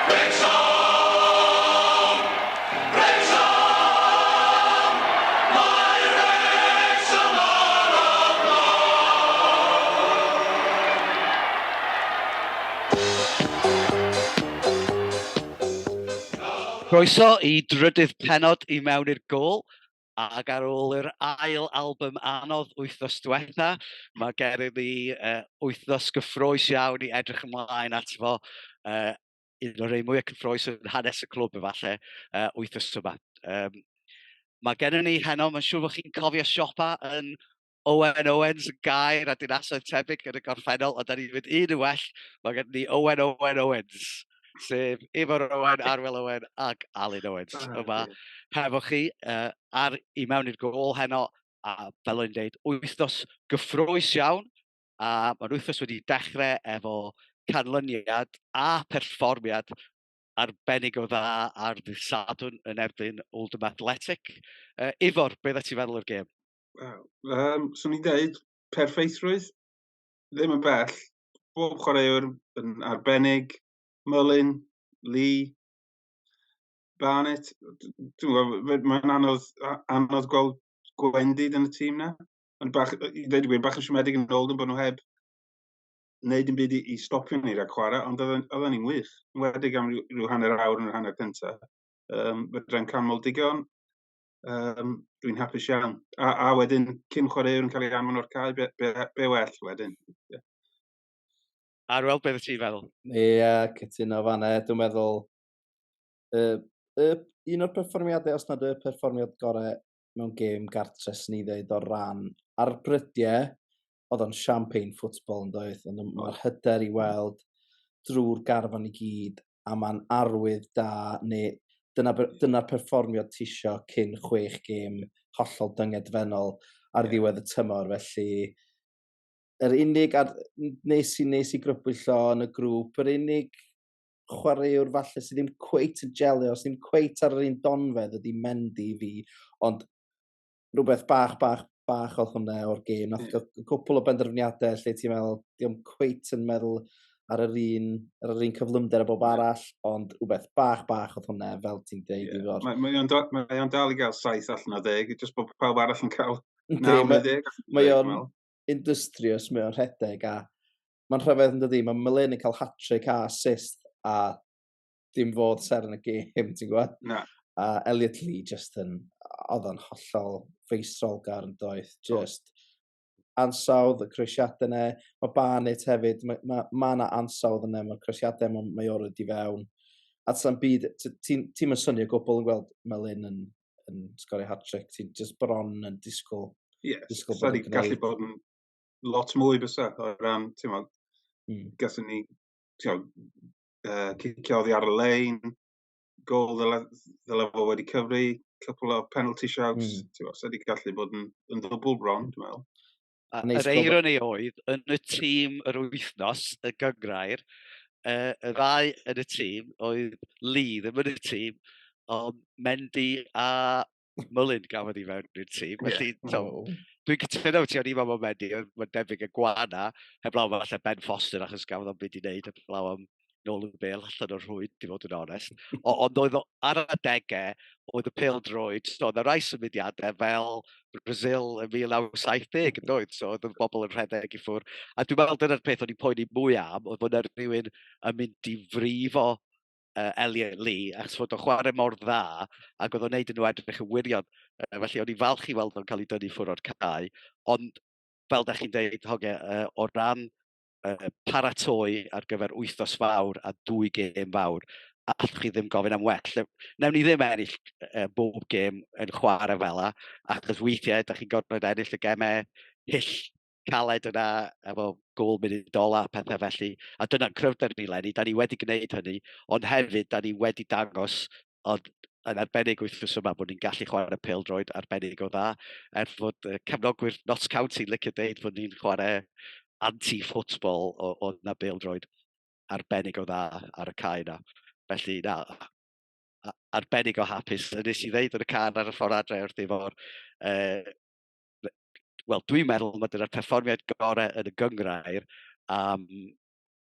Wrexham! Wrexham! Mae Wrexham ar y blaen! Croeso i drydydd pennod i mewn i'r gôl. Ac ar ôl yr ail album anodd wythnos diwetha, mae gennym ni wythnos gyffroes iawn i edrych ymlaen at fo. Un o'r rei mwyaf cyffroes yn hanes y clwb efallai wythnos yma. Mae gennym ni heno, mae'n siŵr bod chi'n cofio siopa yn Owen Owens yn gair a dinasoedd tebyg yn y gorffennol, a da ni'n mynd un yn well, mae gennym ni Owen Owens, sef Ifor Owen, Arwel Owen ac Alun Owens. Yma hefo chi i mewn i'r gôl heno, a fel o'n dweud, wythnos gyffroes iawn, a mae'r wythnos wedi dechrau efo canlyniad a perfformiad arbennig o dda ar ddydd Sadwrn yn erbyn Oldham Athletic. Ifor, beth ydych ti'n feddwl o'r gêm? Swn i'n dweud perffeithrwydd, ddim yn bell. Bob chwaraewr yn arbennig, Mullin, Lee, Barnett. Mae'n anodd gweld gwendid yn y tîm na. Ond bach yn siomedig yn Oldham bod nhw heb wneud yn byd i stopio ni rhag chwarae, ond oedden ni'n wych. Wedig am rhyw hanner awr yn yr hanner cyntaf. Fedrai'n canmol digon. Dwi'n hapus iawn. A wedyn, cyn chwaraewr yn cael ei anfon o'r cae, be well wedyn. Yeah. Arwel, beth ydych ti'n feddwl? Cytuno fan'na. Dwi'n meddwl un o'r perfformiadau, os nad y perfformiad gorau mewn gêm gartres ni ddeud o ran ar brydiau, oedd o'n champagne football yn doedd, ond mae'r hyder i weld drwy'r garfan i gyd, a mae'n arwydd da, neu dyna'r perfformiad tisio cyn 6 gêm hollol dyngedfennol ar ddiwedd y tymor, felly yr unig, nes i grybwyllo yn y grŵp, yr unig chwaraewr falle sydd ddim cweit yn gelio, sydd ddim cweit ar yr un donfedd ydi Mendy i fi, ond rhywbeth bach oedd hwnna o'r gêm. Nath cwpl o benderfyniadau lle ti'n meddwl, diolch cweit yn meddwl ar yr un cyflymder a bob arall, ond rhywbeth bach oedd hwnna, fel ti'n deud i fod. Mae o'n dal i gael 7 allan o 10, jyst bod pawb arall yn cael 9 neu 10. Mae o'n industrious, mae o'n rhedeg, a mae'n rhyfedd yn dydi, mae Mullin yn cael hat-trick a assist, a dim fod ser yn y gêm, ti'n gwybod? Na. A Elliot Lee oedd yn hollol feistrolgar yn doedd, just ansawdd, y crwysiadau yna. Mae Barnett hefyd, mae yna ansawdd yna, mae'r crwysiadau mae o'r wedi fewn. A sa'n byd, ti'n yn synnu o gwbl yn gweld Mullin yn sgorio hat-trick, ti'n just bron yn disgwyl. Ie, sa'n gallu bod yn lot mwy bysa, o ran, ti'n meddwl, gallwn ni, cicio oddi ar y lein, gol ddyle fo wedi cyfri, couple o penalty shouts, sa'n gallu bod yn ddwbl bron, dwi'n meddwl. Yr eironi oedd, yn y tîm yr wythnos, y gyngrair, y ddau yn y tîm, oedd Lee ddim yn y tîm, ond Mendy a Mullin gafodd i fewn i'r tîm. Felly, dwi'n cytuno ti o'n i mam o Mendy, mae'n debyg y gwana, heblaw falle Ben Foster achos gafodd o'n byd i wneud, heblaw am nôl y bel allan o'r rhwyd, i fod yn onest. Ond oedd ar y adegau, oedd y pêl-droed, so oedd y rai symudiadau fel Brazil yn 1970 yn dweud, so oedd y bobl yn rhedeg i ffwrdd. A dwi'n meddwl dyna'r peth o'n i'n poeni mwy am, oedd bod rhywun yn mynd i frifo Elliot Lee, achos fod o'n chwarae mor dda, ac oedd o'n neud yn nhw edrych yn wirion. Felly o'n i'n falch i weld o'n cael ei dynnu ffwrdd o'r cae, ond fel da chi'n deud, o ran paratoi ar gyfer wythnos fawr a 2 gêm fawr, a allwch chi ddim gofyn am well. Newn ni ddim ennill bob gêm yn chwarae fel la, achos weithiau, da chi'n gorfod ennill y gemau hyll caled yna, efo gôl munudol a pethau felly. A dyna'n cryfder ni Lenny, da ni wedi gwneud hynny, ond hefyd da ni wedi dangos yn arbennig wythnos yma bod ni'n gallu chwarae pêl-droed arbennig o dda, fod cefnogwyr Notts County licio deud bod ni'n chwarae anti-football o na bêl-droed arbennig o dda ar y cae na. Felly, arbennig o hapus. Nes i ddeud yn y can ar y ffordd adre wrth i fod, wel, dwi'n meddwl mae dyna'r perfformiad gorau yn y gyngrair am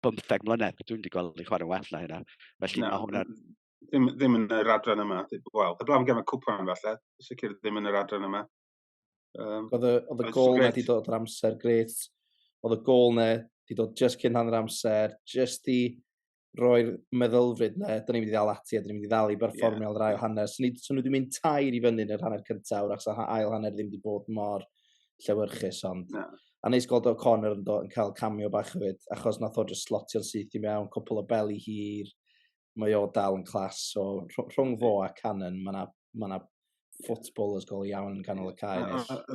15 mlynedd. Dwi'n wedi gweld i chwarae'n well na hynna. Felly mae hwnna... Ddim yn yr adran yma. Wel, heblaw am gem y cwpan falle. Sicr ddim yn yr adran yma. Oedd y gol na wedi dod yr amser gret. Oedd y gol na wedi dod just cyn hanner amser. Just i roi'r meddylfryd na. Dyna ni wedi ddal ati a dyna ni wedi ddal i berfformio ar ail hanner. So nhw wedi mynd tair i fyny yn yr hanner cyntaf. Wrach so ail hanner ddim wedi bod mor llewyrchus. Ond a neis gweld O'Connor yn cael cameo bach hefyd. Achos nath o just slotio'n syth i mewn. Cwpl o beli hir. Mae o dal yn clas. So rhwng fo a Cannon, mae yna footballers gol iawn yn canol y cae.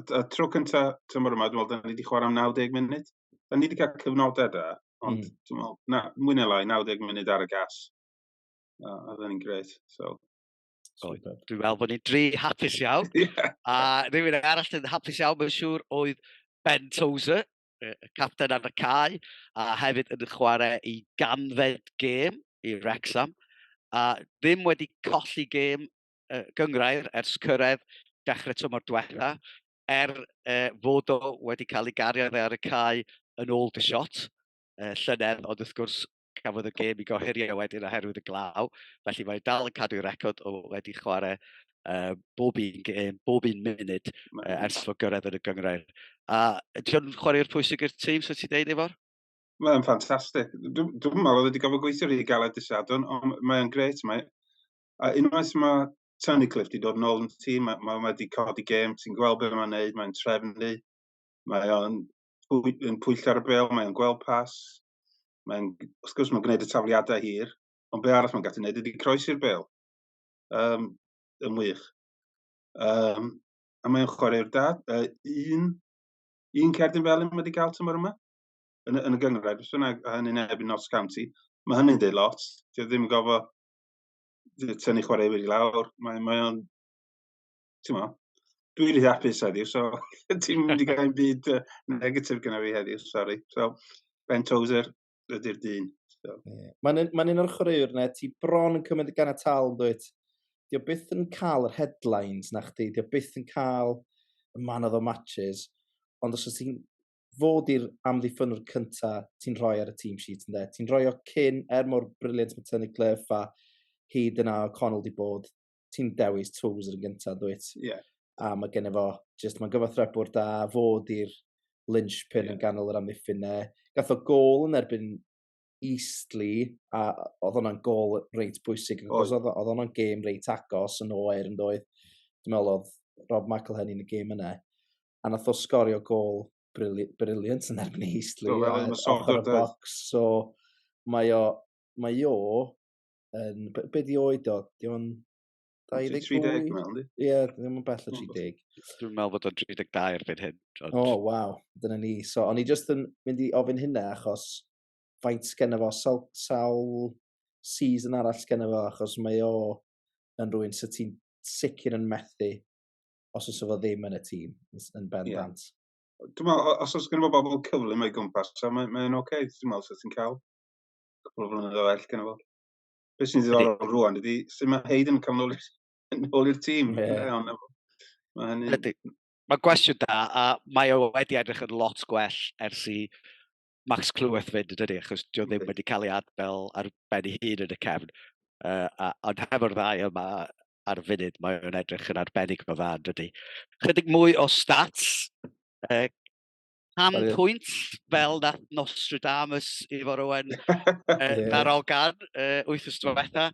Y tro cyntaf tymor yma, dwi'n meddwl, da ni wedi chwarae am 90 munud. Da ni wedi cael cyfnodau da, ond dwi'n meddwl, mwy neu lai, 90 munud ar y gas. A dda ni'n gret. Dwi'n meddwl bod ni'n dri hapus iawn. A rhywun arall yn hapus iawn, mae'n siŵr, oedd Ben Tozer, y capten ar y cae, a hefyd yn chwarae i ganfed gêm i Wrecsam. A ddim wedi colli gêm gyngrair ers cyrraedd dechrau tymor diwetha, fod o wedi cael ei gario ar y cae yn ôl dy shot. Llynedd, ond wrth gwrs cafodd y gêm i gohirio wedyn oherwydd y glaw. Felly mae dal yn cadw'r record o wedi chwarae bob un munud ers fod gyrraedd yn y gyngrair. A ti'n chwarae'r pwysig i'r tîm, so ti'n deud efo'r? Mae'n ffantastig. Dwi'n meddwl wedi gofio gweithio i gael y Sadwn, ond mae'n gret. A unwaith mae Tunnicliffe wedi dod yn ôl yn tîm, mae wedi codi gêm, ti'n gweld beth mae'n neud, mae'n trefnu, mae'n pwyll ar y bel, mae'n gweld pas, wrth gwrs mae'n gwneud y tafliadau hir, ond be arall mae'n gallu gwneud ydy croesi'r bel. Yn wych. A mae'n chwarae'r dad. Un cerdyn fel wedi cael tymor yma, yn y gyngrair, a hynny'n ebyn Notts County. Mae hynny'n dweud lot. Ddim yn gofio tynnu chwarae wedi lawr. Mae'n... Dwi'n rhaid hapus heddiw, so ti'n mynd i gael un byd negatif gyda fi heddiw, sori. So, Ben Tozer ydy'r dyn. Mae'n un o'r chwaraewr yna, ti bron yn cymryd gan y tal, dweud. Di o byth yn cael yr headlines na chdi, di o byth yn cael y man of the matches, ond os ti'n fod i'r amddiffynwr cyntaf, ti'n rhoi ar y team sheet, ynddo. Ti'n rhoi o cyn, mor briliant mae Tunnicliffe a hyd yna O'Connell di bod, ti'n dewis Tozer yn gyntaf, dweud. A mae gen fo, mae'n gyfathrebwr da, fod i'r linchpin yn ganol yr amddiffyn ne. Gath o gol yn erbyn Eastleigh, a oedd hwnna'n gol reit bwysig, oedd hwnna'n gêm reit agos yn oer yn doedd. Dwi'n meddwl oedd Rob McElhenney yn y gêm yna. A nath o sgorio gol briliant yn erbyn Eastleigh, ochr y box. So mae o yn... Be di oed o? Di o'n 30 mewn, di? Ie, ddim yn bell o 30. Dwi'n meddwl bod o'n 32 erbyn hyn. Waw, dyna ni. So, o'n i just yn mynd i ofyn hynna achos faint sgenna fo, sawl season arall sgenna fo, achos mae o yn rhywun sy'n ti'n sicr yn methu os oes o ddim yn y tîm yn bendant. Dwi'n meddwl, os oes gen i bobl cyflym o'i gwmpas, mae'n oce. Dwi'n meddwl sydd ti'n cael cwpl o flynedd o ell gen i fo. Beth sy'n ddiddorol rwan ydy, sy'n mae Hayden yn cael nôl i'r tîm. Mae gwestiwn da, a mae o wedi edrych yn lot gwell ers i Max Clyweth fynd ydy, achos dio ddim wedi cael ei adbel ar ben ei hun yn y cefn. Ond hefo'r ddau yma ar y funud, mae o'n edrych yn arbennig o dda ydy. Chydig mwy o stats. 100 pwynt fel nath Nostradamus i fod Owen ddarogan 8 wrth diwetha.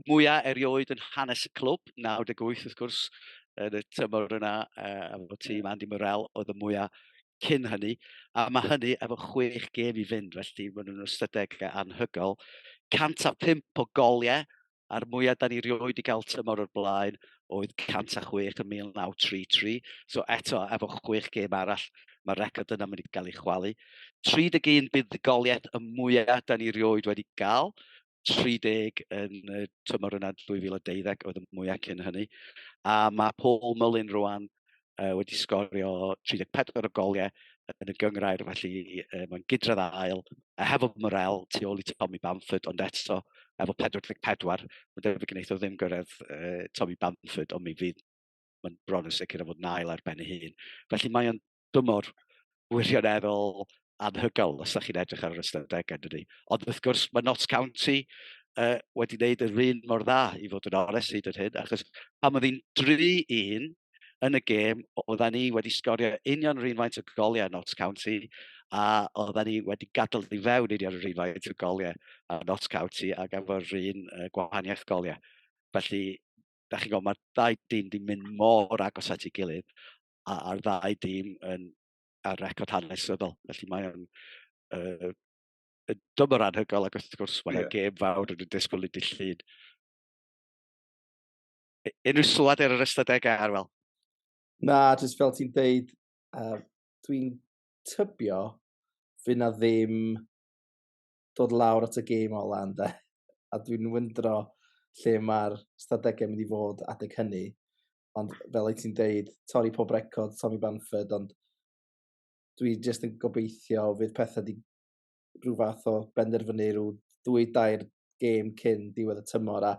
Mwyaf erioed yn hanes y clwb, 98 wrth gwrs, yn y tymor yna, efo tîm Andy Morrell oedd y mwyaf cyn hynny. A mae hynny efo 6 gêm i fynd, felly maen nhw'n ystadegau anhygol. 105 o goliau, a'r mwyaf da ni rioed i gael tymor o'r blaen, oedd 106 yn 1933. So eto, efo 6 gêm arall, mae'r record yna mynd i gael ei chwalu. 31 buddugoliaeth y mwyaf da ni rioed wedi gael. 30 yn y tymor yna 2012 oedd y mwyaf cyn hynny. A mae Paul Mullin rwan wedi sgorio 34 o goliau yn y gyngrair, felly mae'n gydradd ail. Hefo Morrell, tu ôl i Tommy Bamford, ond eto efo 44. Mae'n debyg gwneud o ddim gyrraedd Tommy Bamford, ond mi fydd mae'n bron yn sicr o fod nail ar ben ei hun. Felly mae'n dymor wirioneddol anhygoel os ydych chi'n edrych ar yr ystadegau dydy. Ond wrth gwrs, mae Notts County wedi gwneud yr un mor dda i fod yn onest hyd yn hyn, achos pan oedd hi'n 3-1 yn y gêm, oedden ni wedi sgorio union yr un faint o goliau Notts County, a oedden ni wedi gadael i fewn union yr un faint o goliau a Notts County a gafo'r un gwahaniaeth goliau. Felly, da chi'n gwybod, mae'r ddau dîm wedi mynd mor agos at ei gilydd, a'r ddau dîm yn ar record hanesyddol. Felly mae o'n dymor anhygoel, ac wrth gwrs mae'n gêm fawr yn y disgwyl i dillun. Unrhyw sylwad ar yr ystadegau, Arwel? Na, jyst fel ti'n deud, dwi'n tybio fydd na ddim dod lawr at y gêm o lan, de. A dwi'n wyndro lle mae'r ystadegau mynd i fod adeg hynny. Ond fel ei ti'n deud, torri pob record, Tommy Bamford, ond dwi jyst yn gobeithio fydd pethau di rhyw fath o benderfynu rhyw 2-2 gêm cyn diwedd y tymor, a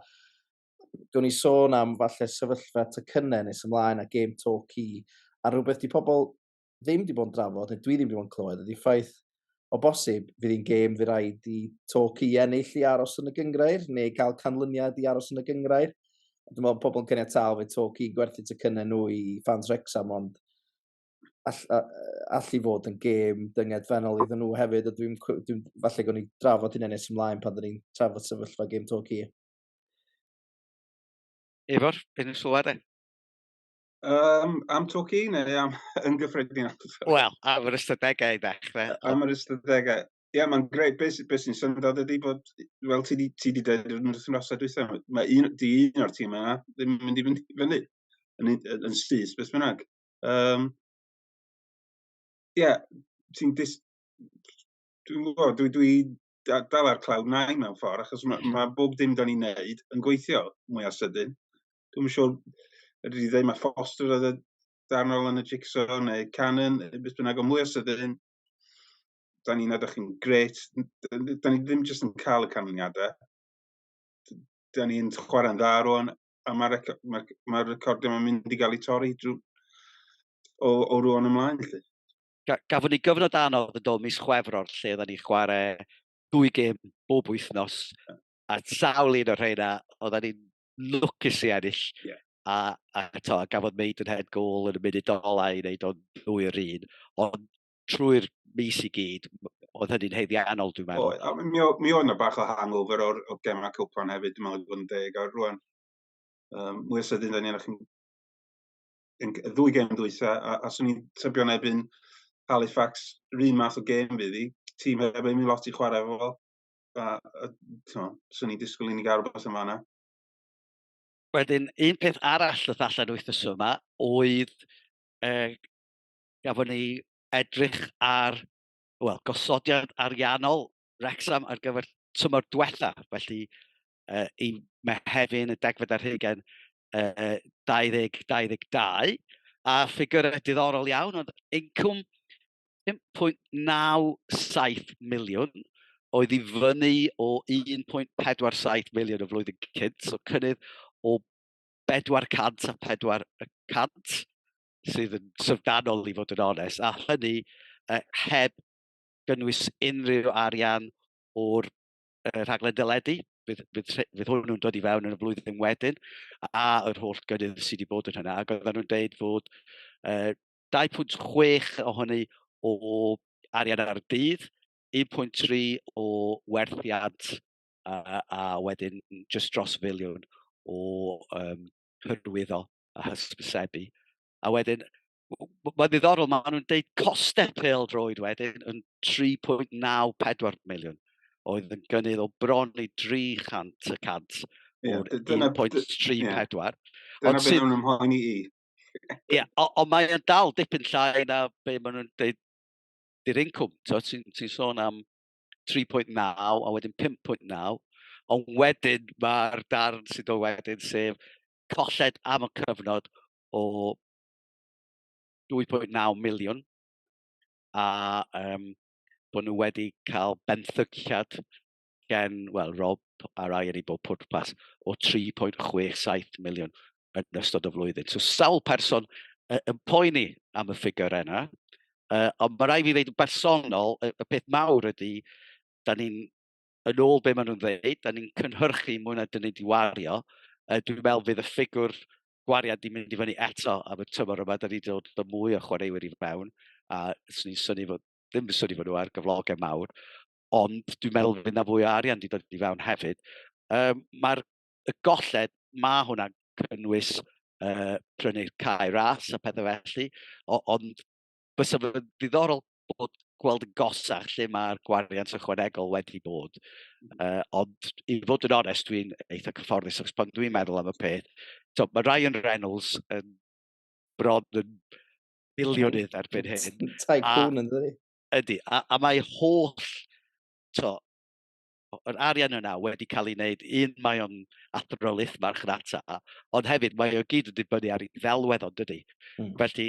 gwn ni sôn am falle sefyllfa tocynnau nes ymlaen a gêm Torquay, a rhywbeth di pobl ddim di bod yn drafod, neu dwi ddim di bod yn clywed, ydy ffaith o bosib fydd hi'n gêm fydd rhaid i Torquay ennill i aros yn y gyngrair, neu cael canlyniad i aros yn y gyngrair. Dwi'n meddwl pobl yn caniatáu fydd Torquay gwerthu tocynnau nhw i fans Wrecsam, ond allu fod yn gêm dyngedfennol iddyn nhw hefyd, a dwi'n falle gwni drafod hynny nes ymlaen pan dyn ni'n trafod sefyllfa gêm Torquay. Efo'r, unrhyw sylwadau? Am Torquay neu am yn gyffredin? Wel, am yr ystadegau i ddechrau. Am yr ystadegau. Ie, mae'n greu. Beth sy'n syndod ydy bod, wel, ti di dweud yn yr wythnosau dwytha, mae un o'r tîm yna ddim yn mynd i fyny yn syth, beth bynnag. Ie, dwi'n gwybod, dwi dal ar cloud 9 mewn ffordd, achos mae bob dim da ni'n neud yn gweithio mwy o sydyn. Dwi'n siŵr, ydy i ddweud mae Foster oedd y darnol yn y jigsaw, neu Cannon, beth bynnag o mwy o sydyn. Da ni'n edrych yn gret. Da ni ddim jyst yn cael y canlyniadau. Da ni'n chwarae'n dda rwan, a mae'r recordiau mae'n mynd i gael ei torri o rwan ymlaen. Gafon ni gyfnod anodd yn dod mis Chwefror, lle oedden ni'n chwarae 2 gêm bob wythnos, a sawl un o'r rheina, oedden ni'n lwcus i ennill. A gafodd Mewn head goal yn y munud olau i wneud o'n 2-1, ond trwy'r mis i gyd, oedd hynny'n heiddiannol, dwi'n meddwl. Mi oedd yna bach o hangover o'r gemau cwpan hefyd, dwi'n meddwl bod yn deg, a rwan mwy o sydyn da ni'n 2 gêm dwytha, a swn i'n tybio nebyn Halifax, rhan math o gêm fydd i, tîm hefyd mi lot i chwarae efo, a swn i'n disgwyl i ni gael rhywbeth yma yna. Wedyn, un peth arall oedd allan wythnos yma oedd gafon ni edrych ar gosodiad ariannol Wrexham ar gyfer tymor diwetha. Felly, i Mehefin y 10 ar 2022, a ffigurau diddorol iawn, ond incwm 5.97 miliwn oedd i fyny o 1.47 miliwn o flwyddyn cynt, so cynnydd o 404%, sydd yn syfdanol i fod yn onest, a hynny heb gynnwys unrhyw arian o'r rhaglen deledu, fydd hwnnw'n dod i fewn yn y flwyddyn wedyn, a yr holl gynnydd sydd wedi bod yn hynna, ac oedden nhw'n dweud fod 2.6 ohoni o arian ar y dydd, 1.3 o werthiant, a wedyn just dros filiwn o hyrwyddo a hysbysebu. A wedyn, mae'n ddiddorol, maen nhw'n deud costau pêl-droed wedyn yn 3.94 miliwn. Oedd yn gynnydd o bron i 300% o'r 1.34. Dyna beth nhw'n ymhoeni i. Ie, ond mae'n dal dipyn llai na be maen nhw'n deud di'r incwm. Ti'n sôn am 3.9 a wedyn 5.9, ond wedyn mae'r darn sydd o wedyn sef colled am y cyfnod o 2.9 miliwn a bod nhw wedi cael benthygiad gen, Rob a rai yn ei bob pwrpas o 3.67 miliwn yn ystod y flwyddyn. So sawl person yn poeni am y ffigur yna, Ond mae rai fi ddeud yn bersonol, y peth mawr ydy, da ni'n, yn ôl be maen nhw'n dweud, da ni'n cynhyrchu mwy na dyn ni wedi wario. Dwi'n meddwl fydd y ffigur gwariad di mynd i fyny eto am y tymor yma, da ni wedi dod o mwy o chwaraewyr i fewn, a swn i'n synnu fod, ddim yn synnu fod nhw ar gyflogau mawr, ond dwi'n meddwl fydd na fwy o arian wedi dod i fewn hefyd. Mae'r golled, mae hwnna'n cynnwys prynu'r cae ras a pethau felly, ond bysa fe'n ddiddorol bod gweld yn gosach lle mae'r gwariant ychwanegol wedi bod. Ond i fod yn onest, dwi'n eitha cyfforddus, achos pan dwi'n meddwl am y peth, mae Ryan Reynolds yn bron yn bilionydd erbyn hyn. Tycoon yn dweud. Ydy, a mae holl, yr arian yna wedi cael ei wneud, mae o'n athrolyth marchnata, ond hefyd mae o gyd yn dibynnu ar ei ddelwedd ond ydy. Felly,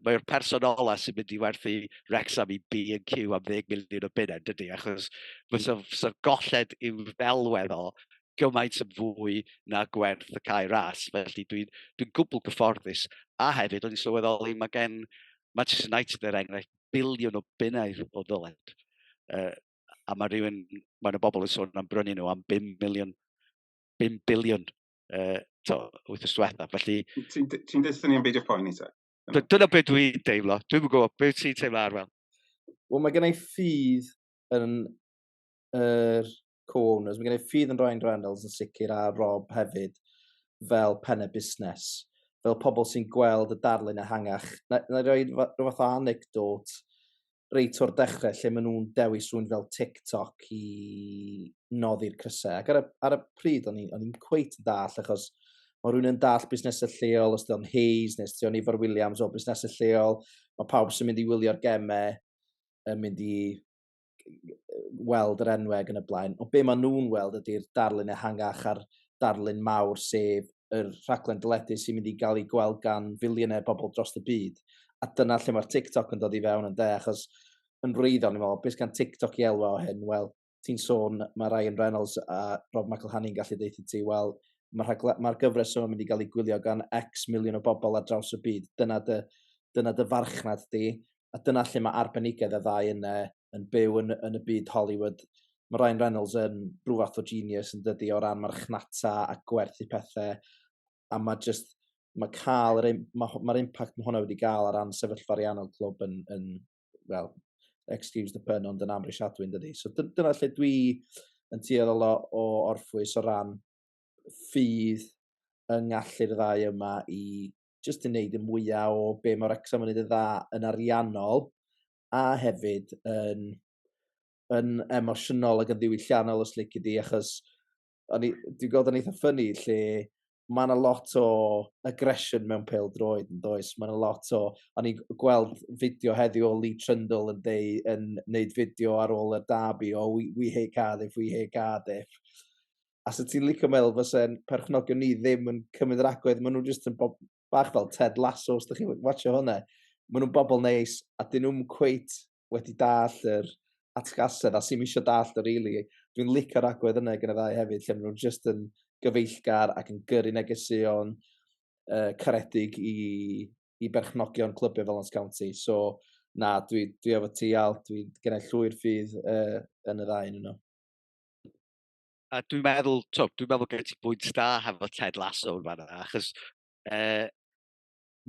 mae'r person ola sy'n mynd i werthu Wrecsam i B&Q am 10 miliwn o bunnau, dydy, achos fysa'r golled i'w ddelwedd o gymaint yn fwy na gwerth y cae ras. Felly dwi'n gwbl gyfforddus. A hefyd, o'n i'n sylweddoli, mae gen Manchester United er enghraifft biliwn o bunnau o ddyled. A mae y bobl yn sôn am brynu nhw am 5 biliwn wythnos diwetha. Felly... Ti'n dweud ni'n beidio poeni ta? Dyna beth dwi'n deimlo. Dwi'n gwybod beth ti'n teimlo ar fel. Wel, mae gen i ffydd yn yr co-owners. Mae gen i ffydd yn Ryan Reynolds yn sicr a Rob hefyd fel penne busnes. Fel pobl sy'n gweld y darlun ehangach. Na i roi rhywbeth o anecdot reit o'r dechrau lle maen nhw'n dewis rhywun fel TikTok i noddi'r crysau. Ac ar y pryd o'n i'n cweit yn dall, achos mae rhywun yn dall busnesau lleol, os di'n Hayes, nes di'n Ifar Williams o busnesau lleol, mae pawb sy'n mynd i wylio'r gemau yn mynd i weld yr enweg yn y blaen. Ond be maen nhw'n weld ydy'r darlun ehangach a'r darlun mawr, sef yr rhaglen dyledu sy'n mynd i gael ei gweld gan filiynau bobl dros y byd. A dyna lle mae'r TikTok yn dod i fewn yn de, achos yn wreiddiol, ni'n meddwl, beth gan TikTok i elwa o hyn? Wel, ti'n sôn, mae Ryan Reynolds a Rob McElhenney'n gallu deitha ti, wel, mae'r gyfres yma'n mynd i gael ei gwylio gan X miliwn o bobl ar draws y byd. Dyna dy farchnad di, a dyna lle mae arbenigedd y ddau yn byw yn y byd Hollywood. Mae Ryan Reynolds yn rhyw fath o genius yn dydi o ran marchnata a gwerthu pethau, a mae'r impact mae hwnna wedi gael ar ran sefyllfa ariannol clwb yn well, excuse the pun, ond yn amhrisiadwy yn dydi. So dyna lle dwi yn tueddol o orffwys o ran ffydd yng ngallu'r ddau yma i just yn neud y mwyaf o be mae Wrexham yn neud y dda yn ariannol, a hefyd yn emosiynol ac yn ddiwylliannol os lici di, achos dwi'n gweld yn eitha ffynnu lle mae yna lot o aggression mewn pêl-droed yn does. Mae yna lot o... O'n i'n gweld fideo heddiw o Lee Trundle yn neud fideo ar ôl y derby o we hate Cardiff, we hate Cardiff. A so ti'n licio meddwl fysa'n perchnogion ni ddim yn cymryd yr agwedd. Maen nhw'n just yn bach fel Ted Lasso, os ydych chi'n watcho hwnna. Maen nhw'n bobl neis, a dyn nhw'n cweit wedi dall yr atgasedd, a sy'n eisiau dall yr really. Dwi'n licio'r agwedd yna gyda ddau hefyd, lle maen nhw'n just yn gyfeillgar ac yn gyrru negesion caredig i berchnogion clybau fel Notts County. So, na, dwi efo ti al, dwi'n gennau llwy'r ffydd yn y ddau yn yno. A dwi'n meddwl gen ti bwynt da hefo Ted Lasso yn fan'na, achos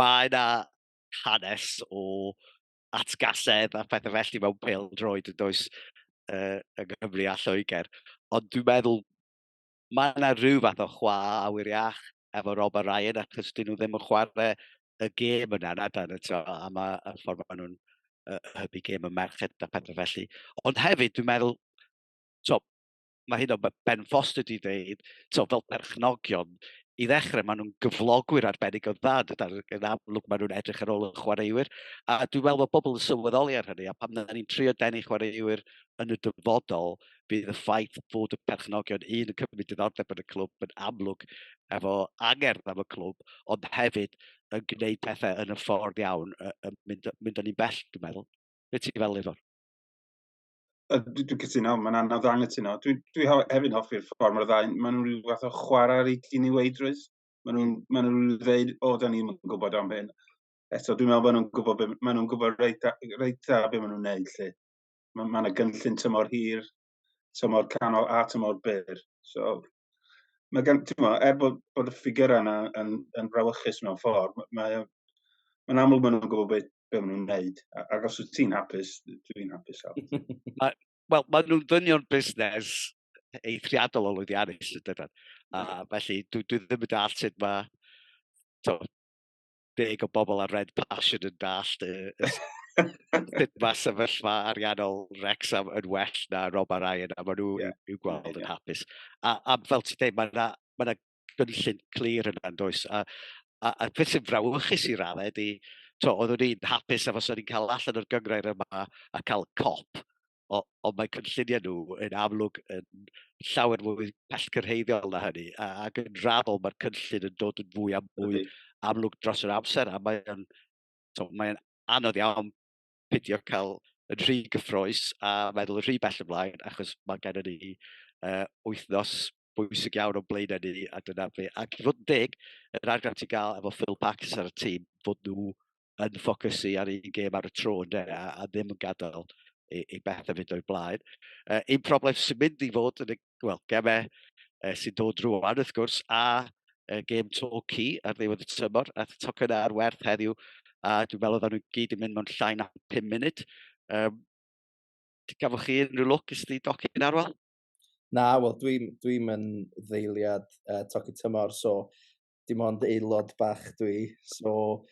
mae yna hanes o atgasedd a pethau felly mewn pêl-droed yn does yng Nghymru a Lloegr. Ond dwi'n meddwl mae yna rhyw fath o chwa awyr iach efo Rob a Ryan, achos dyn nhw ddim yn chwarae y gêm yna, a mae ffordd maen nhw'n hybu gêm y merched a pethau felly. Ond hefyd, dwi'n meddwl, mae hyn o Ben Foster di dweud, fel perchnogion, i ddechrau maen nhw'n gyflogwyr arbennig o dda, yn amlwg maen nhw'n edrych ar ôl y chwaraewyr, a dwi'n meddwl bod pobl yn sylweddoli ar hynny, a pam ni'n trio denu chwaraewyr yn y dyfodol, bydd y ffaith fod y perchnogion yn cymryd diddordeb yn y clwb yn amlwg efo angerdd am y clwb, ond hefyd yn gwneud pethau yn y ffordd iawn, mynd yn ei bell, dwi'n meddwl. Be ti'n fel Ifar? Dwi'n cytuno, mae'n anodd angytuno. Dwi hefyd hoffi'r ffordd mae'r ddau. Maen nhw'n rhyw fath o chwarae ar ei diniweidrwydd. Maen nhw'n dweud, da ni'n gwybod am hyn. eto dwi'n meddwl maen nhw'n gwybod reit dda be maen nhw'n neud lle. Mae yna gynllun tymor hir, tymor canol a tymor byr. So, bod y ffigurau yna yn brawychus mewn ffordd, mae'n amlwg maen nhw'n gwybod be maen nhw'n neud. Ac os wyt ti'n hapus, dwi'n hapus. Wel, maen nhw'n ddynion busnes eithriadol o lwyddiannus, ydyn. A felly, dwi ddim yn dall sut mae deg o bobl ar Red Passion yn dallt sut mae sefyllfa ariannol Wrecsam yn well na Rob a Ryan, a maen nhw i'w gweld yn hapus. A fel ti'n dweud, mae yna gynllun clir yna, does. A beth sy'n frawchus i raddau ydy, oeddwn ni'n hapus efo sy'n ni'n cael allan o'r gyngrair yma a cael cop, ond mae cynlluniau nhw yn amlwg yn llawer mwy pellgyrheiddiol na hynny, ac yn raddol mae'r cynllun yn dod yn fwy a mwy amlwg dros yr amser, a mae'n anodd iawn pidio cael yn rhy gyffroes a meddwl yn rhy bell ymlaen, achos mae gennym ni wythnos bwysig iawn o blaen ni, a dyna fe. Ac i fod yn deg, yr argraff ti'n gael efo Phil Packers ar y tîm, fod nhw yn ffocysu ar un gêm ar y tro, a ddim yn gadael i bethau fynd o'i blaen. Un problem sy'n mynd i fod yn gemau sy'n dod rwan, wrth gwrs, a gêm to ci ar ddiwedd y tymor, a toc yna ar werth heddiw, a dwi'n meddwl oedden nhw gyd yn mynd mewn llai na 5 munud. Gafwch chi unrhyw lwc ys di docyn arwel? Na, wel, dwi'n mynd ddeiliad toci tymor, so dim ond aelod bach dwi, so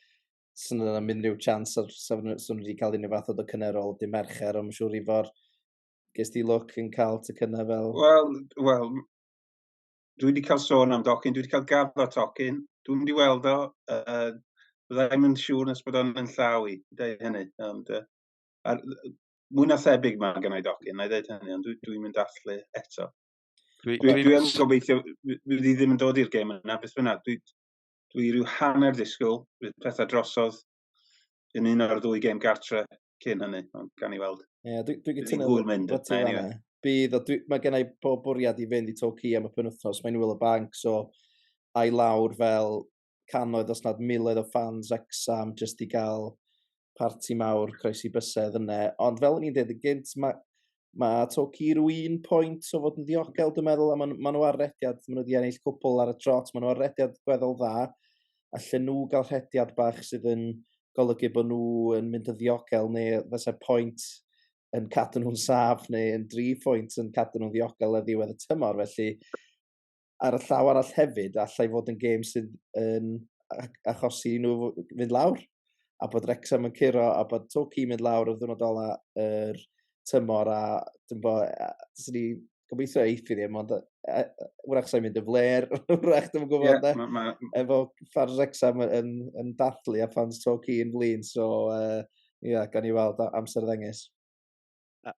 sy'n yna mynd rhyw chans ar sef nhw wedi cael unrhyw fath o cynerol dim mercher, ond mae'n siŵr i fod ges di lwc yn cael ty cynna fel... Wel, dwi wedi cael sôn am docyn, dwi wedi cael gaddo tocyn, dwi'n wedi weld o, byddai'n mynd siŵr nes bod o'n yn llaw i, dweud hynny, ond mwy na thebyg mae gen i docyn, na i dweud hynny, ond dwi'n mynd allu eto. Dwi'n gobeithio, dwi ddim yn dod i'r gêm yna, beth bynnag, dwi rhyw hanner disgwyl, bydd pethau drosodd yn un o'r ddwy gêm gartre cyn hynny, ond gan i weld. Ie, dwi'n gytuno hwyl mynd, anyway. Mae gen i pob bwriad i fynd i Torquay am y penwythnos, mae'n Will y Bank, so ai lawr fel canoedd os nad miloedd o fans Wrecsam jyst i gael parti mawr croesi bysedd yna. Ond fel ni'n dweud, y gynt mae Torquay rhyw 1 pwynt o fod yn ddiogel, dwi'n meddwl, a maen nhw ar rediad, maen nhw wedi ennill cwpl ar y trot, maen nhw ar rediad gweddol dda, allan nhw gael rediad bach sydd yn golygu bod nhw yn mynd y ddiogel, neu fysa pwynt yn cadw nhw'n saf, neu yn 3 pwynt yn cadw nhw'n ddiogel ar ddiwedd y tymor. Felly, ar y llaw arall hefyd, allai fod yn gêm sydd yn achosi nhw fynd lawr, a bod Wrecsam yn curo, a bod Torquay mynd lawr o ddwrnod ola yr tymor, a dwi'n bod, sy'n ni gobeithio eithi ddim, ond Wrecsam mynd y fler, wrach ddim yn gwybod, efo fans Wrecsam yn dathlu a fans Torquay yn flin, so gan i weld amser ddengys.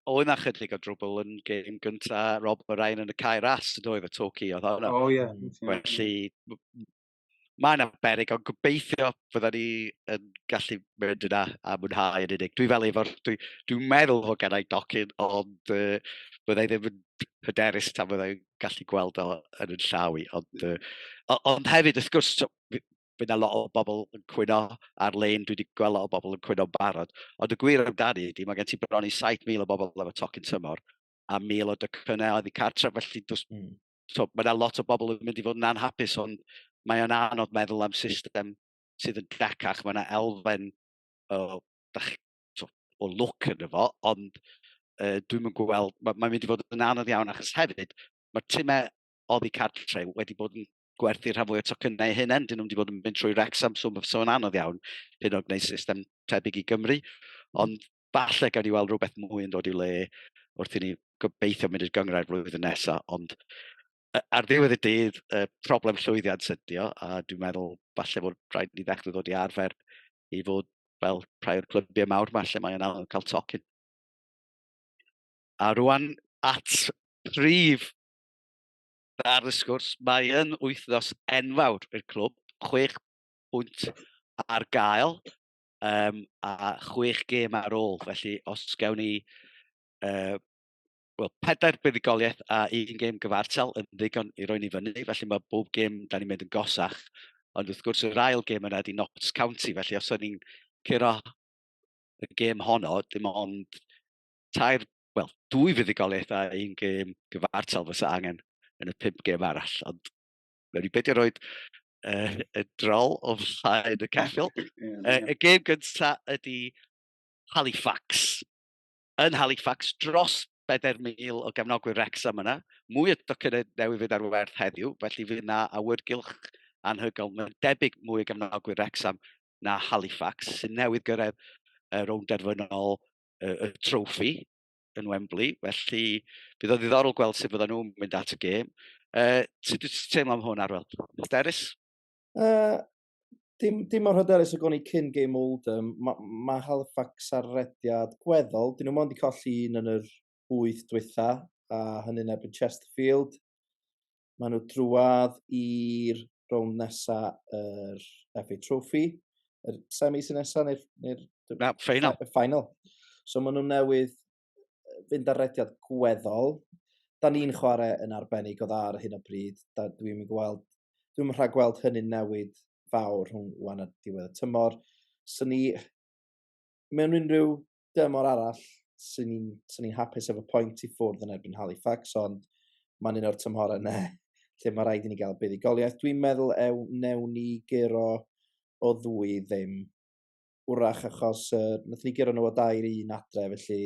Oedd na chydig o drwbl yn gêm gyntaf Rob a Ryan yn y cae ras, yn oedd y Torquay, oedd hwnna. O ie. Felly, mae'n berig, ond gobeithio fydda ni yn gallu mynd yna a mwynhau yn unig. Dwi'n meddwl o gennau docyn, ond byddai ddim yn hyderus tan byddai'n gallu gweld o yn yn llaw i. Ond hefyd, wrth gwrs, bydd yna lot o bobl yn cwyno ar lein, dwi wedi gweld lot o bobl yn cwyno'n barod. Ond y gwir amdani ydy, mae gen ti bron i 7,000 o bobl efo tocyn tymor, a 1,000 o dycynnau oedd i cartre, felly mae yna lot o bobl yn mynd i fod yn anhapus, ond mae o'n anodd meddwl am system sydd yn decach. Mae yna elfen o lwc yn efo, ond dwi'n mynd gweld, mae'n mynd i fod yn anodd iawn, achos hefyd, mae'r tîmau oedd i cartre wedi bod yn gwerthu rhan fwy o tocynnau hynny, dyn nhw'n wedi bod yn mynd trwy Wrecsam, so yn anodd iawn hyn o gwneud system tebyg i Gymru, ond falle gan i weld rhywbeth mwy yn dod i'w le wrth i ni gobeithio mynd i'r gyngrair flwyddyn nesaf, ond ar ddiwedd y dydd, problem llwyddiant ydi o, a dwi'n meddwl falle bod rhaid ni ddechrau ddod i arfer i fod fel rhai o'r clybiau mawr ma, lle mae'n anodd cael tocyn. A rwan at prif ar y sgwrs, mae yn wythnos enfawr i'r clwb, 6 pwynt ar gael, a 6 gêm ar ôl. Felly, os gawn ni 4 buddigoliaeth a 1 gêm gyfartal yn ddigon i roi ni fyny, felly mae bob gêm da ni'n mynd yn gosach. Ond wrth gwrs, yr ail gêm yna di Notts County, felly os o'n ni'n curo y gêm honno, dim ond dwy fuddugoliaeth a un gêm gyfartal fysa angen yn y 5 gêm arall. Ond mewn i beidio roed y drol o flaen y ceffil. Y gêm gyntaf ydy Halifax. Yn Halifax, dros 4,000 o gefnogwyr Wrecsam yna. Mwy o docynnau newydd fydd ar werth heddiw, felly fydd yna awyrgylch anhygol. Mae'n debyg mwy o gefnogwyr Wrecsam na Halifax, sy'n newydd gyrraedd rownd derfynol y troffi yn Wembley. Felly bydd o ddiddorol gweld sut fydden nhw'n mynd at y gêm. Sut wyt ti'n teimlo am hwn, Arwel? Hyderus? Dim o'r hyderus o goni cyn game Oldham. Mae Halifax ar rediad gweddol. Dyn nhw mond i colli un yn yr 8 dwytha, a hynny'n erbyn Chesterfield. Mae nhw drwadd i'r rownd nesa yr FA Trophy. Yr semis nesa neu'r final. So mae nhw newydd fynd ar rediad gweddol. Da ni'n chwarae yn arbennig o dda ar hyn o bryd. Dwi'n rhagweld hynny'n newid fawr rhwng wan a diwedd y tymor. So ni, mewn unrhyw dymor arall, sy'n ni'n hapus efo pwynt i ffwrdd yn erbyn Halifax, ond mae'n un o'r tymhorau lle mae rhaid i ni gael buddigoliaeth. Dwi'n meddwl newn ni giro o ddwy ddim, wrach achos nath ni giro nhw o 2-1 adre, felly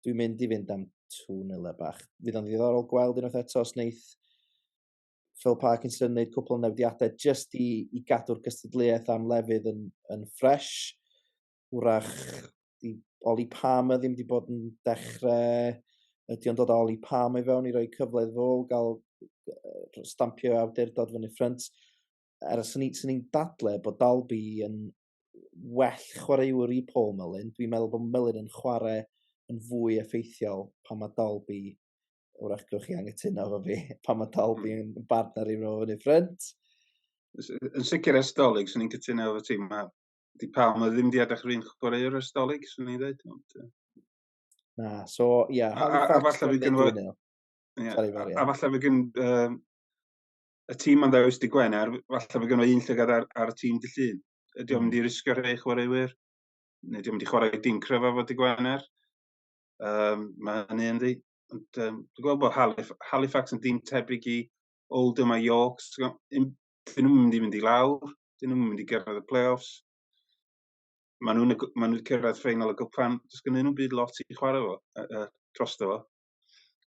dwi'n mynd i fynd am 2-0 bach. Fydd o'n ddiddorol gweld unwaith eto os wneith Phil Parkinson wneud cwpl o newidiadau just i gadw'r gystadleuaeth am lefydd yn ffresh. Wrach, Oli Palmer ddim wedi bod yn dechrau. Ydy o'n dod o Oli Palmer i fewn i roi cyfle iddo fo, gael stampio awdurdod fyny ffrynt. Sy'n ni'n dadle bod Dalby yn well chwaraewyr i Paul Mullin. Dwi'n meddwl bod Mullin yn chwarae yn fwy effeithiol pan mae Dalby, wrach gwch chi angytuno fo fi, pan mae Dalby yn bartner i fo fyny ffrynt. Yn sicr estolig, sy'n ni'n cytuno efo ti, di Palmer ddim di edrych rhywun chwaraewr estolig, sy'n ni'n dweud. Na, so, ia, Halifax yn mynd 2-0. A falle fe gyn y tîm yn ddewis di Gwener, falle fe gyn o un llygad ar y tîm di Llun. Ydy o'n mynd i risgo rhai chwaraewyr? Neu ydy o'n mynd i chwarae dim cryfa fo di Gwener? Mae hynny yn di. Dwi'n gweld bod Halifax yn dîm tebyg i Oldham a York. Dyn nhw'n mynd i lawr, dyn nhw'n mynd i gyrraedd y play-offs. Maen nhw'n cyrraedd ffeinal y gwpan. Does gen nhw'n byd lot i chwarae fo, drosto fo.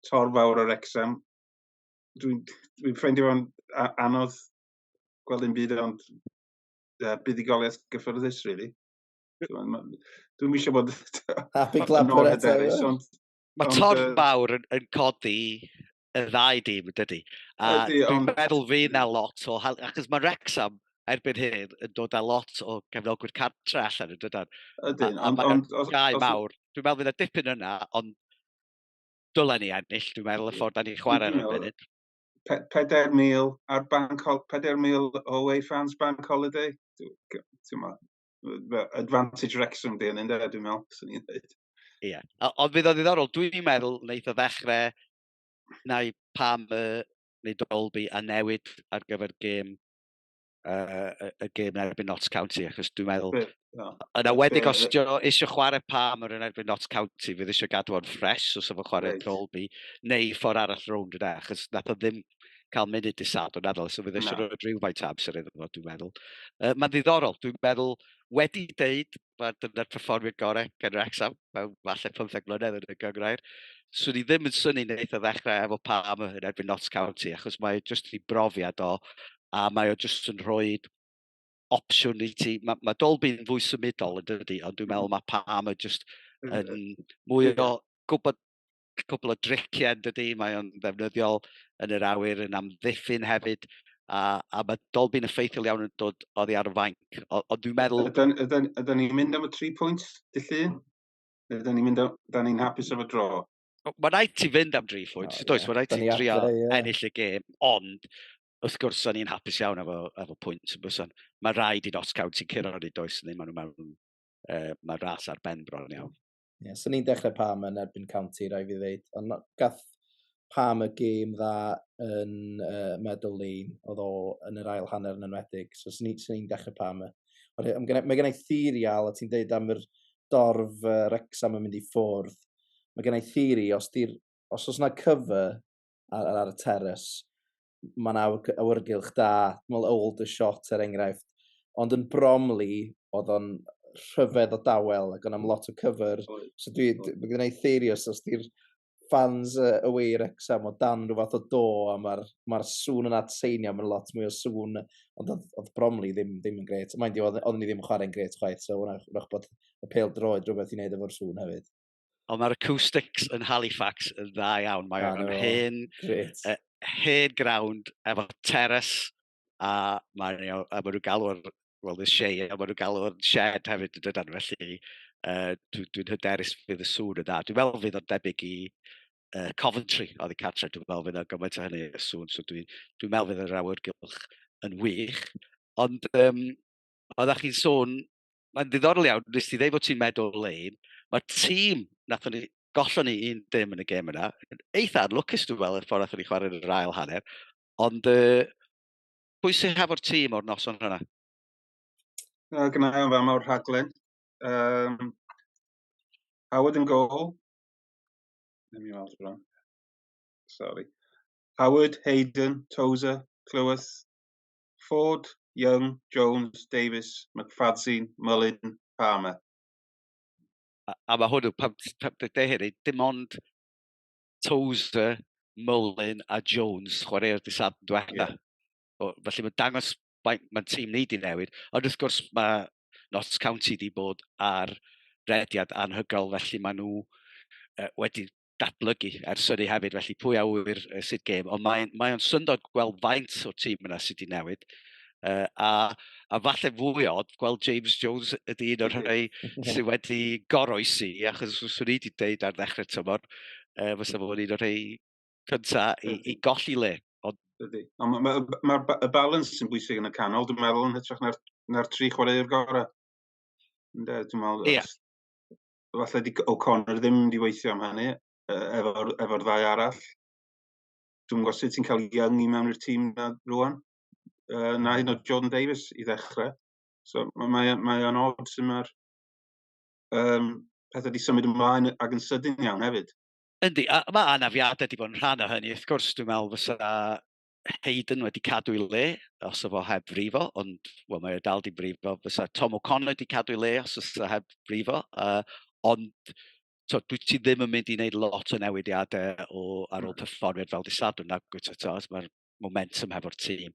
Tor fawr o Wrecsam. Dwi'n ffeindio fo'n anodd gweld yn byd, ond buddigoliaeth gyffyrddus, really. Dwi'n eisiau bod yn ôl hyderus, ond... Mae tor fawr yn codi y ddau dîm, dydy. A dwi'n meddwl fydd na lot o... Achos mae Wrexham erbyn hyn yn dod â lot o gefnogwyr cartre allan yn dydyn. A mae'n gau mawr. Dwi'n meddwl fydd y dipyn yna, ond dylen ni ennill, dwi'n meddwl y ffordd da ni'n chwarae ar y munud. 4,000 ar 4,000 away fans bank holiday. Advantage Wrexham di yn ynddo, dwi'n meddwl, sy'n ni'n dweud. Ie, ond fydd o ddiddorol, dwi'n meddwl wneud o ddechrau neu Palmer neu Dalby a newid ar gyfer gêm y gêm yn erbyn Notts County, achos dwi'n meddwl yna wedig os eisiau chwarae Palmer yn erbyn Notts County, fydd eisiau gadw o'n ffres os efo chwarae Dalby, neu ffordd arall rownd yna, achos nath o ddim cael munud disad o'n adol, so fydd eisiau rhoi rhywfaint amser iddo fo, dwi'n meddwl. Mae'n ddiddorol, dwi'n meddwl wedi deud, dyna'r perfformiad gorau gen Wrexham, mewn falle 15 mlynedd yn y gyngreir. Swn i ddim yn syni wneud o ddechrau efo Palmer yn erbyn Notts County, achos mae jyst i brofiad o, a mae o jyst yn rhoi opsiwn i ti. Mae Dalby'n fwy symudol yn dydy, ond dwi'n meddwl mae Palmer jyst yn mwy o cwbl o driciau yn dydy, mae o'n ddefnyddiol yn yr awyr yn amddiffyn hefyd, a mae Dalby'n effeithiol iawn yn dod oddi ar y fainc. Ond dwi'n meddwl... Ydyn ni'n mynd am y 3 pwynt, dy Llun? Ydyn ni'n hapus efo dro? Mae rhaid ti fynd am 3 pwynt, does? Mae rhaid ti drio ennill y gêm, ond wrth gwrs o'n i'n hapus iawn efo pwynt yn byson. Mae rhaid i Notts County curo ni, does? Mae ras ar ben bron iawn. Ie, so ni'n dechrau Palmer yn erbyn County, rai fi ddeud. Ond gath pam y gêm dda yn Meadow Lane, oedd o yn yr ail hanner yn enwedig. So, sy'n ni'n dechrau pam. Mae gen i theorial, a ti'n dweud am yr dorf Wrecsam yn mynd i ffwrdd. Mae gen i theori, os oes yna cyfer ar y terrace, mae'n awyrgylch da. Mae'n old a shot er enghraifft. Ond yn Bromley, oedd o'n rhyfedd o dawel ac o'n am lot o cyfer. So mae gen i theori os di'r fans away Wrexham o dan rhyw fath o do a mae'r sŵn yn atseinio, mae'n lot mwy o sŵn, ond oedd Bromley ddim yn gret. Mae'n di, oedden ni ddim yn chwarae'n gret chwaith, so wrach bod y pêl droed rhywbeth i wneud efo'r sŵn hefyd. Ond mae'r acoustics yn Halifax yn dda iawn. Mae'n hen ground efo terrace a mae nhw'n galw'r y shea, a mae nhw'n galw'r shed hefyd yn dydyn. Felly dwi'n hyderus fydd y sŵn yn dda. Dwi'n meddwl fydd o'n debyg i Coventry oedd i cartre, dwi'n meddwl fydd o'n gymaint o hynny y sŵn, so dwi'n meddwl fydd yr awyrgylch yn wych. Ond oeddech chi'n sôn, mae'n ddiddorol iawn, nes ti ddeud bod ti'n Meadow Lane, mae'r tîm gollon ni 1-0 yn y gêm yna, eitha lwcus dwi'n meddwl, ffordd nathon ni chwarae yn yr ail hanner, ond pwy sy'n hefo'r tîm o'r noson hynna? Gyna i fam o'r rhaglen. Howard yn goal. Sorry. Howard, Hayden, Tozer, Clywys, Ford, Young, Jones, Davis, McFadzean, Mullin, Palmer. A mae hwnnw, pam hynny, dim ond Tozer, Mullin a Jones chwarae'r dissad diwetha. Felly mae'n dangos mae'n tîm ni di newid. Ond wrth gwrs mae Notts County di bod ar rediad anhygol, felly mae nhw wedi datblygu ers hynny hefyd, felly pwy a wyr sydd gêm. Ond mae'n syndod gweld faint o'r tîm yna sydd wedi newid. A falle fwy od, gweld James Jones ydy un o'r hynny sydd wedi goroesi, achos swn i wedi deud ar ddechrau tymor, fysa fod un o'r rhai cyntaf i golli le. Mae'r balans sy'n bwysig yn y canol, dwi'n meddwl, yn hytrach na'r tri chwarae'r gorau. Dwi'n meddwl, falle di O'Connor ddim wedi weithio am hynny, efo'r ddau arall. Dwi'n gwybod sut ti'n cael Young i mewn i'r tîm na rwan. Na hyn o Jordan Davis i ddechrau. So mae'n odd sy'n mae'r pethau wedi symud ymlaen ac yn sydyn iawn hefyd. Yndi, a mae anafiadau wedi bod yn rhan o hynny. Wrth gwrs, dwi'n meddwl fysa Hayden wedi cadw i le, os o fo heb brifo, ond mae o dal di brifo. Fysa Tom O'Connor wedi cadw i le, os o heb brifo. Ond dwi ti ddim yn mynd i wneud lot o newidiadau ar ôl perfformiad fel disadwn na gwyd. Mae'r momentum hefo'r tîm.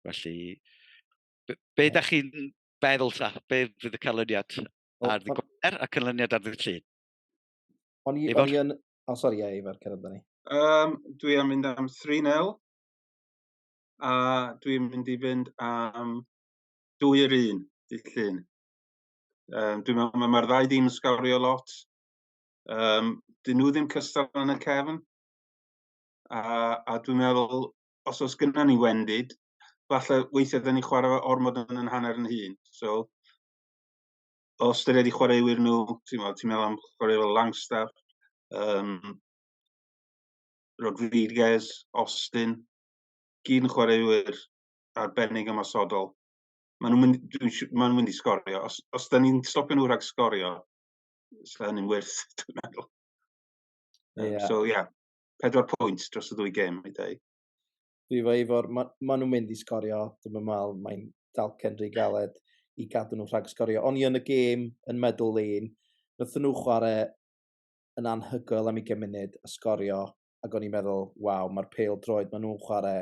Felly, be da chi'n feddwl ta? Be fydd y canlyniad ar ddi gwener a canlyniad ar ddi llun? Sori, Eifar, cer amdani. Dwi am mynd am 3-0. A dwi'n mynd i fynd am 2-1 dydd llun. Mae'r ddau dîm yn sgorio lot. Dyn nhw ddim cystal yn y cefn. A dwi'n meddwl, os oes gynna ni wendid, falle weithiau dyn ni chwarae ormod yn hanner yn hun. So, os dyn ni chwaraewyr nhw, ti'n meddwl am chwaraewyr Langstaff, Rodriguez, Austin, gyd yn chwaraewyr arbennig ymosodol. Maen nhw'n mynd i sgorio. Os dyn ni'n stopio nhw rhag sgorio, sy'n hynny'n wyrth, dwi'n meddwl. So, 4 pwynt dros y 2 gêm, i dweud. Dwi fo Eifar, maen nhw'n mynd i sgorio. Dwi'n meddwl, mae'n dalcen rhy galed i gadw nhw rhag sgorio. Ond yn y gêm, yn Meadow Lane, wnaethon nhw chwarae yn anhygoel am 20 munud a sgorio. Ac o'n i'n meddwl, waw, mae'r pêl droed, maen nhw'n chwarae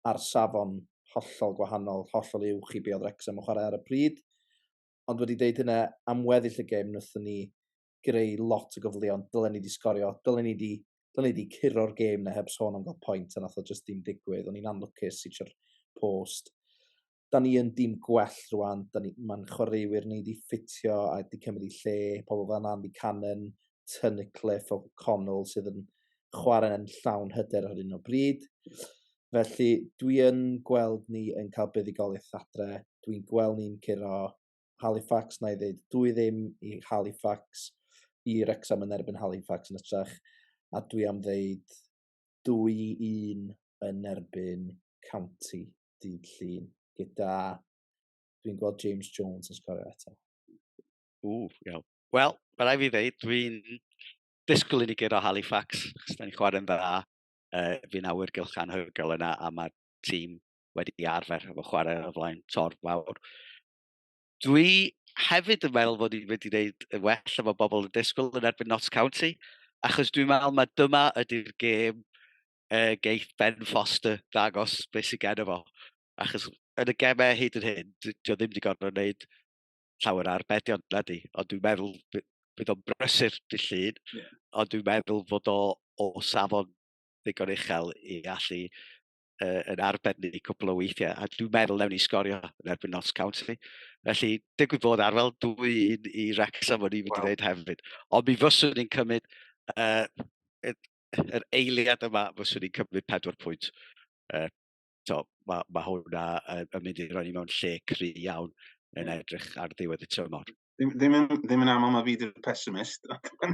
ar safon hollol gwahanol, hollol uwch i be oedd Wrexham yn chwarae ar y pryd. Ond wedi deud hynna, am weddill y gêm, wnaethon ni greu lot o gyfleon. Dylen ni di sgorio, dylen ni di curo'r gêm na heb sôn am gael pwynt, a nath o just dim digwydd. O'n i'n anlwcus i eisiau'r post. Da ni yn dim gwell rwan. Mae'n chwaraewyr ni di ffitio a di cymryd i lle. Pobl fan Andy Cannon, Tunnicliffe, O'Connell sydd yn chwarae yn llawn hyder ar un o bryd. Felly, dwi yn gweld ni yn cael buddigoliaeth adre. Dwi'n gweld ni'n curo Halifax, na i ddweud 2-0 i Halifax, i Wrexham yn erbyn Halifax yn ytrach. A dwi am ddweud 2-1 yn erbyn County dydd Llun, gyda, dwi'n gweld James Jones yn sgorio eto. Iawn. Wel, mae rai fi ddeud, dwi'n disgwyl i ni gyda Halifax, chos da ni'n chwarae'n dda. Fi'n awyrgylch anhygoel yna, a mae'r tîm wedi arfer efo chwarae o flaen tor fawr. Dwi hefyd yn meddwl fod ni'n mynd i wneud y well efo bobl yn disgwyl yn erbyn Notts County, achos dwi'n meddwl mae dyma ydy'r gêm geith Ben Foster ddangos beth sy'n gen fo. Achos yn y gemau hyd yn hyn, dio ddim wedi gorfod wneud llawer arbedion nadi, ond dwi'n meddwl bydd o'n brysur dy llun, ond dwi'n meddwl fod o safon ddigon uchel i allu yn arben ni cwbl o weithiau, a dwi'n meddwl newn ni sgorio yn erbyn Notts County. Felly, digwydd bod ar fel 2-1 i Wrecsam o'n i'n mynd i ddweud hefyd. Ond mi fyswn ni'n cymryd yr eiliad yma, fyswn ni'n cymryd 4 pwynt. Mae hwnna yn mynd i roi ni mewn lle cry iawn yn edrych ar ddiwedd y tymor. Ddim yn aml mae fi di'r pessimist.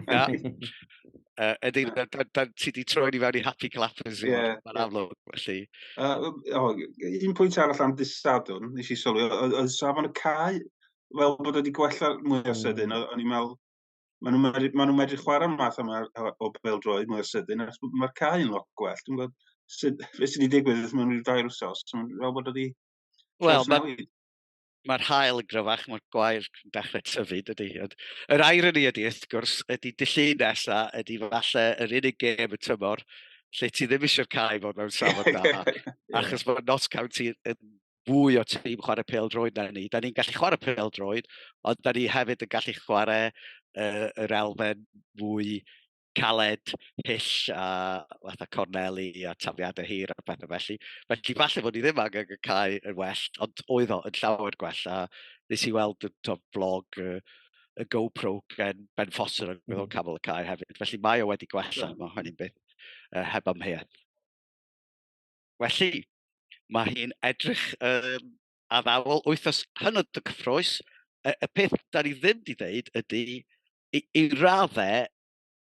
Na. Ti wedi troi ni fewn i happy clappers. Mae'n amlwg, felly. Un pwynt arall am dysadwn, nes i sylwi, oedd safon y cae, fel bod wedi gwella mwy o sydyn, o'n i'n meddwl, maen nhw'n medru chwarae'r math yma o bêl-droed mwy o sydyn, mae'r cae yn lot gwell. Dwi'n gwybod beth sydd wedi digwydd mewn i'r 2 wsos, fel bod wedi trawsnewid. Mae'r hael yn gryfach, mae'r gwair yn dechrau tyfu, dydy. Yr irony ydy, wrth gwrs, ydy dillun nesaf, ydy falle yr unig gêm y tymor, lle ti ddim eisiau'r cae fod mewn safon da, achos mae Notts County yn fwy o tîm chwarae pêl-droed na ni. Da ni'n gallu chwarae pêl-droed, ond da ni hefyd yn gallu chwarae yr elfen fwy caled, hyll a fatha corneli a tafliadau hir a bethau felly. Felly falle bod ni ddim angen y cae yn well, ond oedd o yn llawer gwell. A nes i weld y vlog y GoPro gen Ben Foster yn meddwl cafel y cae hefyd. Felly mae o wedi gwella, mae hynny'n beth heb amheuaeth. Felly, mae hi'n edrych a ddawol 8 os hynod y cyffroes. Y peth da ni ddim wedi dweud ydy, i raddau,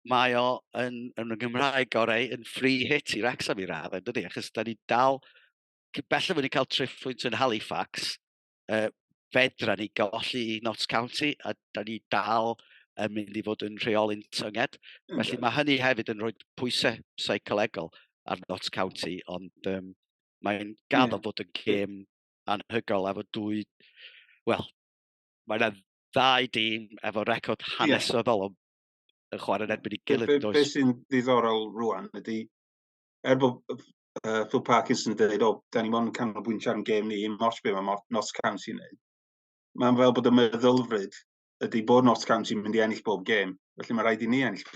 mae o yn y Gymraeg gorau yn free hit i Wrexham i raddau, dydy? Achos da ni dal, bellaf wedi cael triffwynt yn Halifax, fedra ni golli i Notts County, a da ni dal yn mynd i fod yn rheoli'n tynged. Felly mae hynny hefyd yn rhoi pwysau seicolegol ar Notts County, ond mae'n gaddo fod yn gêm anhygol efo mae yna 2 dîm efo record hanesyddol yn chwarae yn erbyn i gilydd. Beth sy'n ddiddorol rwan ydy, bod Phil Parkinson dweud, da ni ond yn canolbwyntio ar gêm ni, mors be mae Notts County yn neud. Mae'n fel bod y meddylfryd ydy bod Notts County yn mynd i ennill bob gêm. Felly mae rhaid i ni ennill.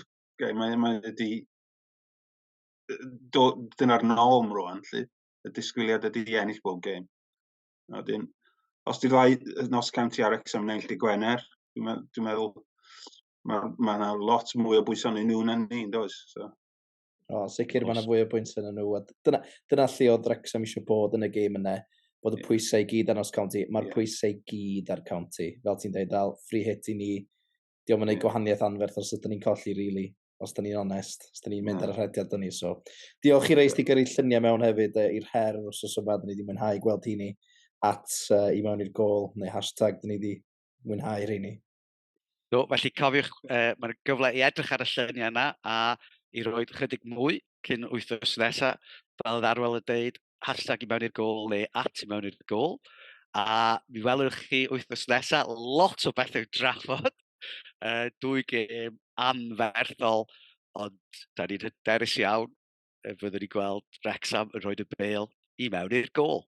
Dyna'r norm rwan, y disgwyliad ydy i ennill bob gêm. Os di ddau Notts County a Wrexham yn ennill dy Gwener, dwi'n meddwl mae yna lot mwy o bwysau yn nhw na ni, does? Sicr mae yna fwy o bwysau yn nhw. Dyna lle oedd Wrexham eisiau bod yn y gêm yna, bod y pwysau i gyd ar Notts County. Mae'r pwysau i gyd ar County. Fel ti'n dweud, free hit i ni. Diolch yn gwneud gwahaniaeth anferth os ydym ni'n colli, really. Os ydym ni'n onest. Os ydym ni'n mynd ar y rhediad dyn ni. So, diolch i reis ti gyrru lluniau mewn hefyd i'r her os oes o bad. Dyn ni wedi mwynhau gweld hi ni i mewn i'r gol, neu hashtag dyn ni wedi mwynhau rhi ni. Felly cofiwch, mae'r gyfle i edrych ar y lluniau yna a i roi chydig mwy cyn 8 os nesaf. Fel ddarwel y deud, hashtag i mewn i'r gol neu at i mewn i'r gol. A mi welwch chi 8 os nesaf, lot o bethau drafod. 2 gêm anferthol, ond da ni'n hyderus iawn. Fyddwn ni gweld Wrexham yn rhoi y bêl i mewn i'r gol.